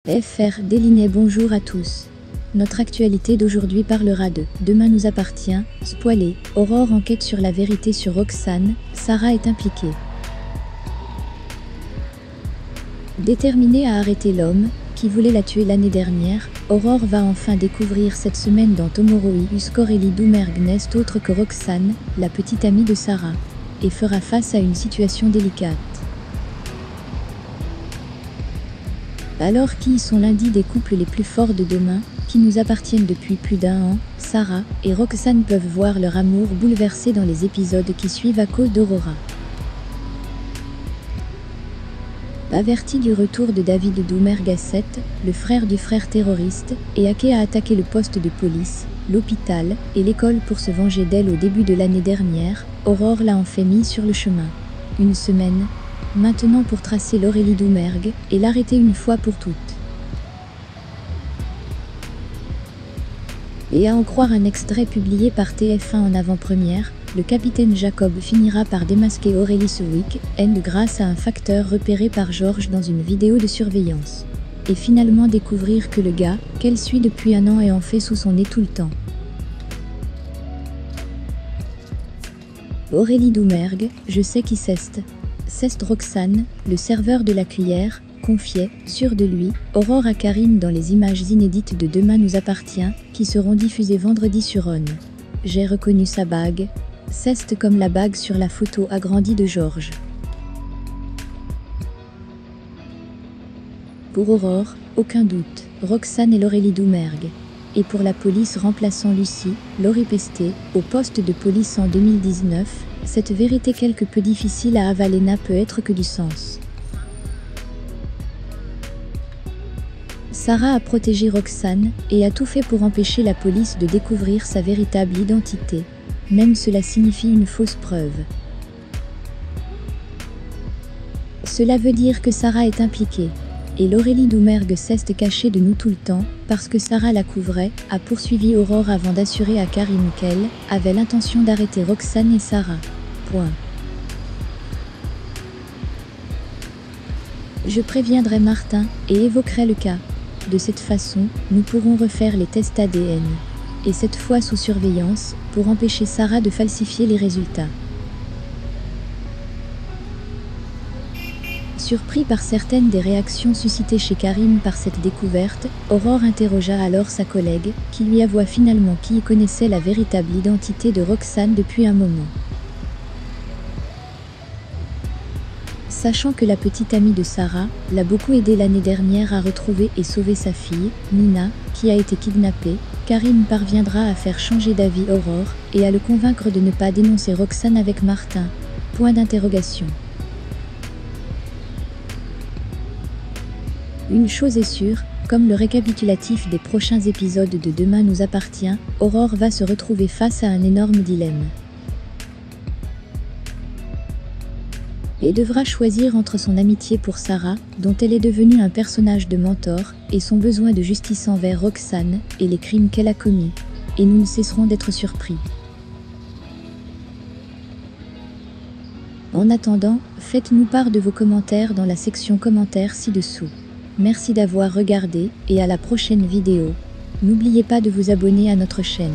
FR Délinet. Bonjour à tous. Notre actualité d'aujourd'hui parlera de Demain nous appartient, spoilé, Aurore enquête sur la vérité sur Roxane, Sarah est impliquée. Déterminée à arrêter l'homme qui voulait la tuer l'année dernière, Aurore va enfin découvrir cette semaine dans Tomorrow Is qu'Aurélie Doumergue n'est autre que Roxane, la petite amie de Sarah, et fera face à une situation délicate. Alors qui sont l'un des couples les plus forts de demain, qui nous appartiennent depuis plus d'1 an, Sarah et Roxane peuvent voir leur amour bouleversé dans les épisodes qui suivent à cause d'Aurora. Averti du retour de David Doumergue à 7, le frère du frère terroriste, et Ake a attaqué le poste de police, l'hôpital et l'école pour se venger d'elle au début de l'année dernière, Aurore l'a en fait mis sur le chemin. Une semaine maintenant pour tracer l'Aurélie Doumergue et l'arrêter une fois pour toutes. Et à en croire un extrait publié par TF1 en avant-première, le capitaine Jacob finira par démasquer Aurélie ce week-end grâce à un facteur repéré par Georges dans une vidéo de surveillance. Et finalement découvrir que le gars, qu'elle suit depuis 1 an est en fait sous son nez tout le temps. Aurélie Doumergue, je sais qui c'est. C'est Roxane, le serveur de la cuillère, confiait, sûr de lui, Aurore à Karine dans les images inédites de Demain nous appartient, qui seront diffusées vendredi sur ON. J'ai reconnu sa bague. C'est comme la bague sur la photo agrandie de Georges. Pour Aurore, aucun doute, Roxane et l'Aurélie Doumergue. Et pour la police remplaçant Lucie, Laurie Pesté, au poste de police en 2019, cette vérité quelque peu difficile à avaler n'a peut être que du sens. Sarah a protégé Roxane et a tout fait pour empêcher la police de découvrir sa véritable identité. Même cela signifie une fausse preuve. Cela veut dire que Sarah est impliquée. Et l'Aurélie Doumergue s'est cachée de nous tout le temps, parce que Sarah la couvrait, a poursuivi Aurore avant d'assurer à Karine qu'elle avait l'intention d'arrêter Roxane et Sarah. Point. Je préviendrai Martin et évoquerai le cas. De cette façon, nous pourrons refaire les tests ADN. Et cette fois sous surveillance, pour empêcher Sarah de falsifier les résultats. Surpris par certaines des réactions suscitées chez Karine par cette découverte, Aurore interrogea alors sa collègue, qui lui avoua finalement qu'il connaissait la véritable identité de Roxane depuis un moment. Sachant que la petite amie de Sarah l'a beaucoup aidée l'année dernière à retrouver et sauver sa fille, Nina, qui a été kidnappée, Karine parviendra à faire changer d'avis Aurore et à le convaincre de ne pas dénoncer Roxane avec Martin. Point d'interrogation. Une chose est sûre, comme le récapitulatif des prochains épisodes de Demain nous appartient, Aurore va se retrouver face à un énorme dilemme. Et devra choisir entre son amitié pour Sarah, dont elle est devenue un personnage de mentor, et son besoin de justice envers Roxane, et les crimes qu'elle a commis. Et nous ne cesserons d'être surpris. En attendant, faites-nous part de vos commentaires dans la section commentaires ci-dessous. Merci d'avoir regardé, et à la prochaine vidéo. N'oubliez pas de vous abonner à notre chaîne.